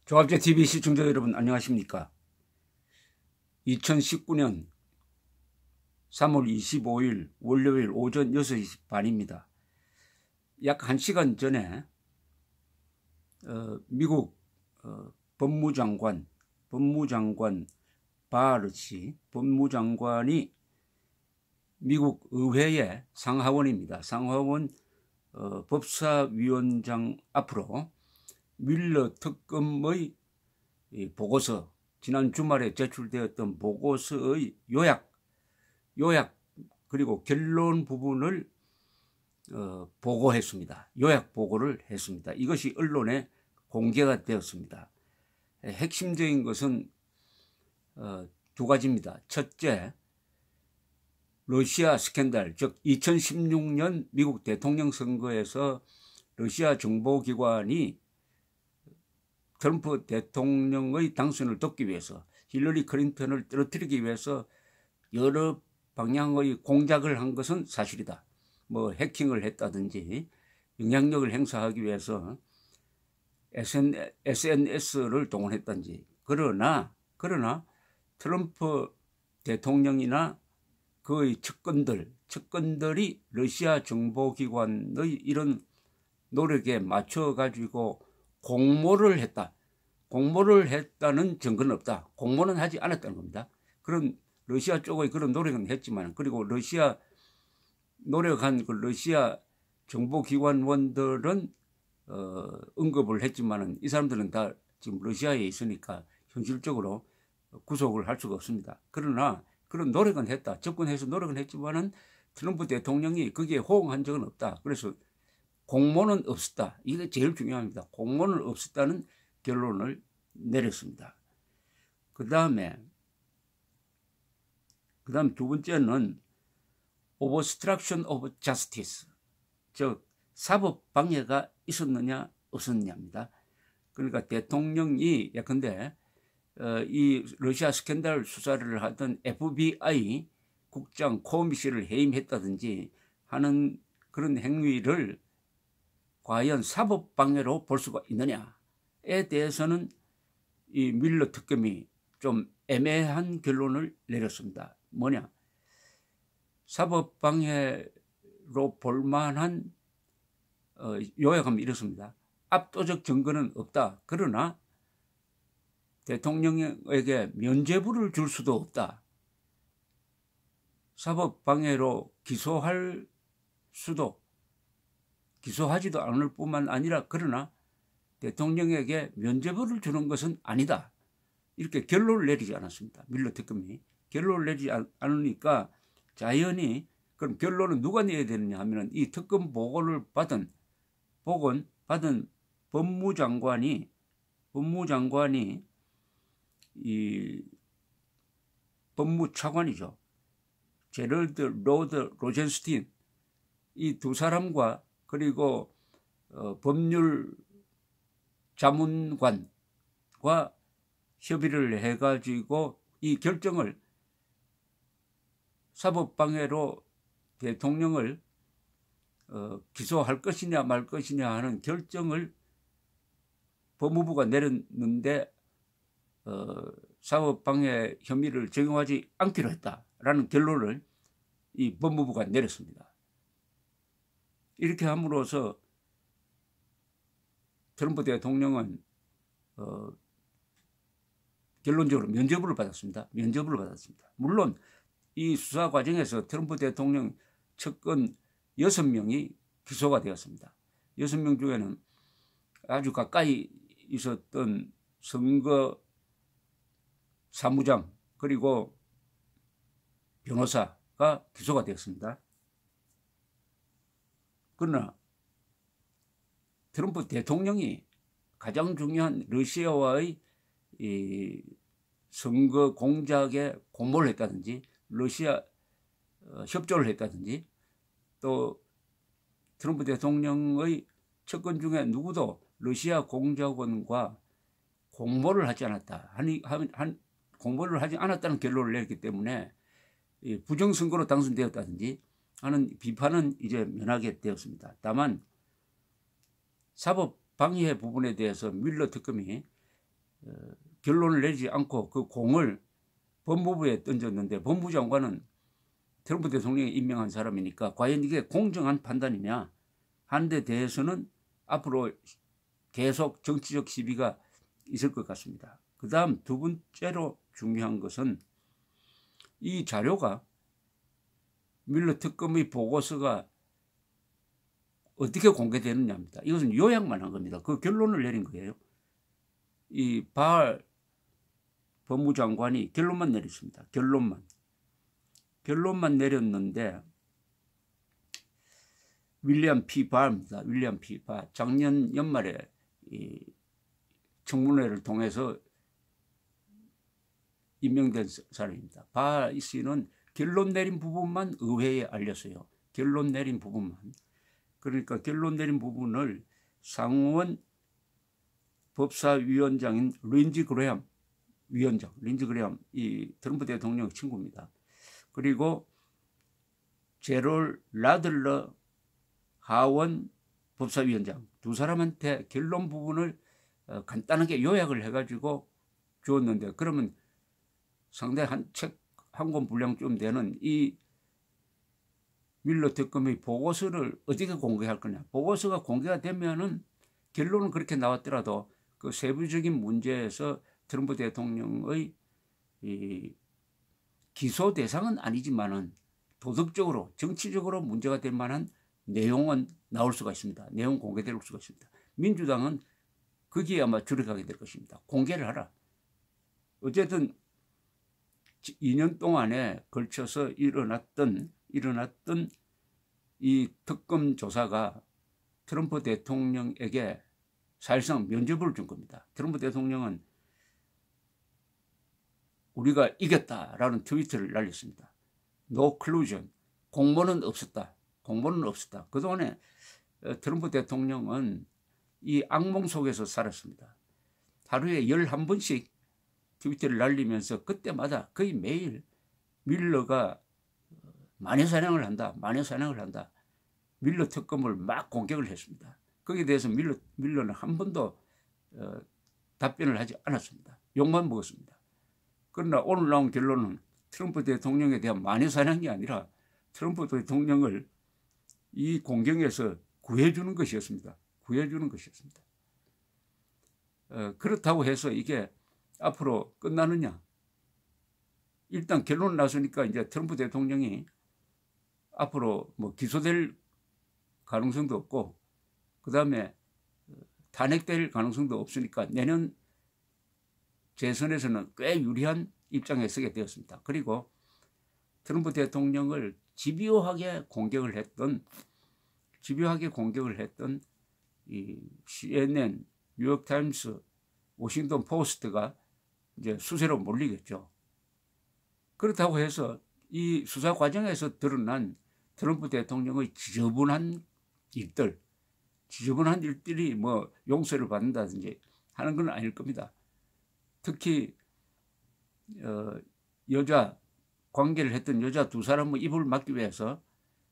조합제TV 시청자 여러분 안녕하십니까. 2019년 3월 25일 월요일 오전 6시 반입니다. 약 1시간 전에 미국 법무장관 바르치 법무장관이 미국 의회의 상하원입니다. 상하원 법사위원장 앞으로 뮬러 특검의 보고서, 지난 주말에 제출되었던 보고서의 요약 그리고 결론 부분을 보고했습니다. 요약 보고를 했습니다. 이것이 언론에 공개가 되었습니다. 핵심적인 것은 두 가지입니다. 첫째, 러시아 스캔들, 즉 2016년 미국 대통령 선거에서 러시아 정보기관이 트럼프 대통령의 당선을 돕기 위해서, 힐러리 클린턴을 떨어뜨리기 위해서 여러 방향의 공작을 한 것은 사실이다. 뭐 해킹을 했다든지 영향력을 행사하기 위해서 SNS를 동원했든지. 그러나 트럼프 대통령이나 그의 측근들이 러시아 정보기관의 이런 노력에 맞춰가지고 공모를 했다. 공모를 했다는 증거는 없다. 공모는 하지 않았다는 겁니다. 그런 러시아 쪽의 그런 노력은 했지만, 그리고 노력한 그 러시아 정보기관원들은 언급을 했지만은 이 사람들은 다 지금 러시아에 있으니까 현실적으로 구속을 할 수가 없습니다. 그러나 그런 노력은 했다. 접근해서 노력은 했지만은 트럼프 대통령이 거기에 호응한 적은 없다. 그래서 공모는 없었다. 이게 제일 중요합니다. 공모는 없었다는 결론을 내렸습니다. 그 다음에 두 번째는 Obstruction of Justice, 즉 사법 방해가 있었느냐 없었느냐입니다. 그러니까 대통령이 예컨대 이 러시아 스캔들 수사를 하던 FBI 국장 코미 씨를 해임했다든지 하는 그런 행위를 과연 사법 방해로 볼 수가 있느냐에 대해서는 이 뮬러 특검이 좀 애매한 결론을 내렸습니다. 뭐냐? 사법 방해로 볼 만한 요약하면 이렇습니다. 압도적 증거는 없다. 그러나 대통령에게 면죄부를 줄 수도 없다. 사법 방해로 기소하지도 않을 뿐만 아니라, 그러나 대통령에게 면죄부를 주는 것은 아니다. 이렇게 결론을 내리지 않았습니다. 뮬러 특검이 결론을 내리지 않으니까 자연히 그럼 결론은 누가 내야 되느냐 하면은 이 특검 보고를 받은 법무장관이 이 법무차관이죠. 제럴드 로드 로젠스틴, 이 두 사람과 그리고 법률 자문관과 협의를 해가지고 이 결정을, 사법방해로 대통령을 기소할 것이냐 말 것이냐 하는 결정을 법무부가 내렸는데 사법방해 혐의를 적용하지 않기로 했다라는 결론을 이 법무부가 내렸습니다. 이렇게 함으로써 트럼프 대통령은 결론적으로 면죄부를 받았습니다. 물론 이 수사 과정에서 트럼프 대통령 측근 6명이 기소가 되었습니다. 6명 중에는 아주 가까이 있었던 선거 사무장 그리고 변호사가 기소가 되었습니다. 그러나 트럼프 대통령이 가장 중요한 러시아와의 이 선거 공작에 공모를 했다든지 러시아 협조를 했다든지, 또 트럼프 대통령의 측근 중에 누구도 러시아 공작원과 공모를 하지 않았다는 결론을 냈기 때문에 부정선거로 당선되었다든지 하는 비판은 이제 면하게 되었습니다. 다만 사법 방해 부분에 대해서 뮬러 특검이 결론을 내지 않고 그 공을 법무부에 던졌는데 법무부 장관은 트럼프 대통령이 임명한 사람이니까 과연 이게 공정한 판단이냐 하는 데 대해서는 앞으로 계속 정치적 시비가 있을 것 같습니다. 그 다음 두 번째로 중요한 것은 이 자료가 뮬러 특검의 보고서가 어떻게 공개되느냐입니다. 이것은 요약만 한 겁니다. 그 결론을 내린 거예요. 이 발 법무장관이 결론만 내렸습니다. 결론만 내렸는데 윌리엄 P. 바입니다. 윌리엄 P. 바. 작년 연말에 이 청문회를 통해서 임명된 사람입니다. 바 씨는 결론 내린 부분만 의회에 알렸어요. 결론 내린 부분만. 그러니까 결론 내린 부분을 상원 법사위원장인 린지 그레엄 위원장, 린지 그레엄 이 트럼프 대통령 친구입니다. 그리고 제롤 라들러 하원 법사위원장 두 사람한테 결론 부분을 간단하게 요약을 해가지고 주었는데 그러면 상당히 책 한 권 분량쯤 되는 이 뮬러 특검의 보고서를 어떻게 공개할 거냐. 보고서가 공개가 되면은 결론은 그렇게 나왔더라도 그 세부적인 문제에서 트럼프 대통령의 이 기소 대상은 아니지만은 도덕적으로 정치적으로 문제가 될 만한 내용은 나올 수가 있습니다. 내용 공개될 수가 있습니다. 민주당은 거기에 아마 주력하게 될 것입니다. 공개를 하라. 어쨌든 2년 동안에 걸쳐서 일어났던 이 특검 조사가 트럼프 대통령에게 사실상 면죄부를 준 겁니다. 트럼프 대통령은 우리가 이겼다라는 트위터를 날렸습니다. No collusion. 공모는 없었다. 공모는 없었다. 그동안에 트럼프 대통령은 이 악몽 속에서 살았습니다. 하루에 11번씩 트위터를 날리면서 그때마다 거의 매일 뮬러가 만회사냥을 한다. 뮬러 특검을 막 공격을 했습니다. 거기에 대해서 뮬러는 한 번도 답변을 하지 않았습니다. 욕만 먹었습니다. 그러나 오늘 나온 결론은 트럼프 대통령에 대한 만회사냥이 아니라 트럼프 대통령을 이 공경에서 구해주는 것이었습니다. 그렇다고 해서 이게 앞으로 끝나느냐? 일단 결론 나서니까 이제 트럼프 대통령이 앞으로 뭐 기소될 가능성도 없고 그 다음에 탄핵될 가능성도 없으니까 내년 재선에서는 꽤 유리한 입장에 서게 되었습니다. 그리고 트럼프 대통령을 집요하게 공격을 했던 이 CNN, 뉴욕타임스, 워싱턴 포스트가 이제 수세로 몰리겠죠. 그렇다고 해서 이 수사 과정에서 드러난 트럼프 대통령의 지저분한 일들이 뭐 용서를 받는다든지 하는 건 아닐 겁니다. 특히 관계를 했던 여자 두 사람의 입을 막기 위해서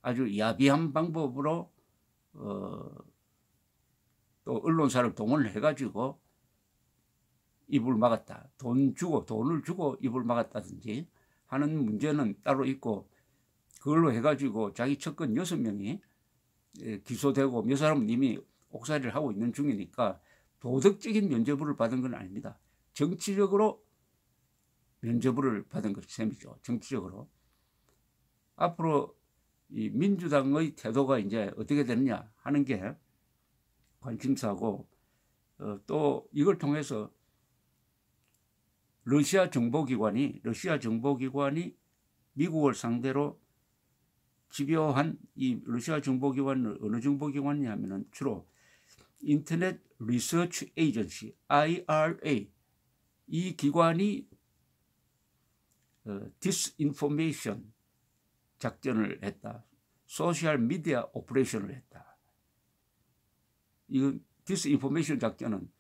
아주 야비한 방법으로 또 언론사를 동원을 해가지고 입을 막았다. 돈을 주고 입을 막았다든지 하는 문제는 따로 있고 그걸로 해가지고 자기 측근 6명이 기소되고 몇 사람은 이미 옥살이를 하고 있는 중이니까 도덕적인 면죄부를 받은 건 아닙니다. 정치적으로 면죄부를 받은 셈이죠. 정치적으로. 앞으로 이 민주당의 태도가 이제 어떻게 되느냐 하는 게 관심사고 또 이걸 통해서 러시아 정보기관이 미국을 상대로 집요한 이 러시아 정보기관은 어느 정보기관이냐면은 주로 인터넷 리서치 에이전시 IRA 이 기관이 디스인포메이션 작전을 했다. 소셜 미디어 오퍼레이션을 했다. 이 디스인포메이션 작전은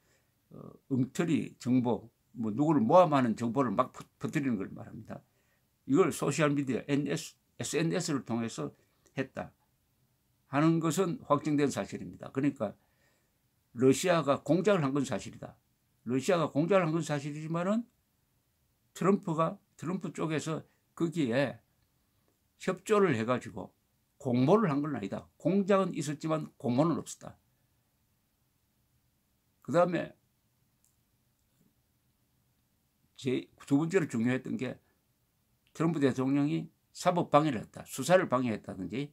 엉터리 정보 뭐 누구를 모함하는 정보를 막 퍼뜨리는 걸 말합니다. 이걸 소셜미디어 SNS를 통해서 했다 하는 것은 확정된 사실입니다. 그러니까 러시아가 공작을 한 건 사실이다. 러시아가 공작을 한 건 사실이지만은 트럼프 쪽에서 거기에 협조를 해가지고 공모를 한 건 아니다. 공작은 있었지만 공모는 없었다. 그 다음에 두 번째로 중요했던 게 트럼프 대통령이 사법 방해를 했다. 수사를 방해했다든지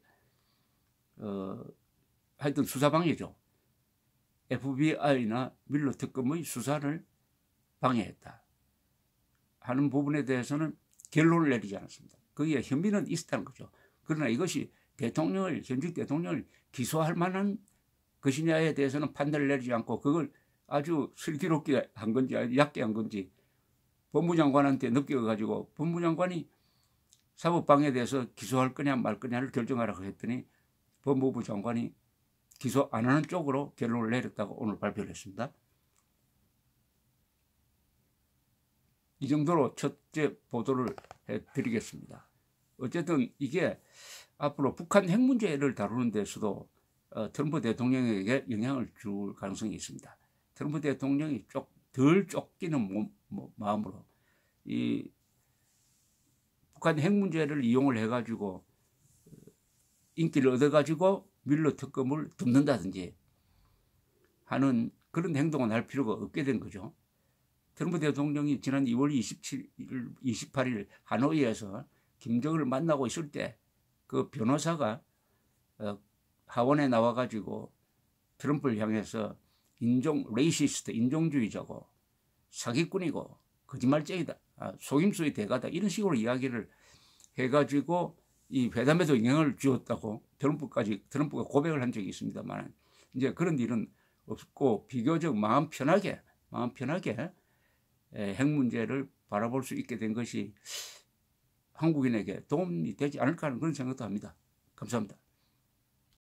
하여튼 수사 방해죠. FBI나 밀러 특검의 수사를 방해했다 하는 부분에 대해서는 결론을 내리지 않았습니다. 거기에 혐의는 있었다는 거죠. 그러나 이것이 현직 대통령을 기소할 만한 것이냐에 대해서는 판단을 내리지 않고 그걸 아주 슬기롭게 한 건지 얕게 한 건지 법무장관한테 넘겨가지고 법무장관이 사법방해에 대해서 기소할 거냐 말 거냐를 결정하라고 했더니 법무부 장관이 기소 안 하는 쪽으로 결론을 내렸다고 오늘 발표를 했습니다. 이 정도로 첫째 보도를 해드리겠습니다. 어쨌든 이게 앞으로 북한 핵 문제를 다루는 데서도 트럼프 대통령에게 영향을 줄 가능성이 있습니다. 트럼프 대통령이 덜 쫓기는 마음으로 이 북한 핵 문제를 이용을 해가지고 인기를 얻어가지고 밀러 특검을 덮는다든지 하는 그런 행동은 할 필요가 없게 된 거죠. 트럼프 대통령이 지난 2월 28일 하노이에서 김정은을 만나고 있을 때 그 변호사가 하원에 나와가지고 트럼프를 향해서 레이시스트, 인종주의자고 사기꾼이고 거짓말쟁이다, 속임수의 대가다 이런 식으로 이야기를 해가지고 이 회담에도 영향을 주었다고 트럼프가 고백을 한 적이 있습니다만 이제 그런 일은 없고 비교적 마음 편하게 핵 문제를 바라볼 수 있게 된 것이 한국인에게 도움이 되지 않을까 하는 그런 생각도 합니다. 감사합니다.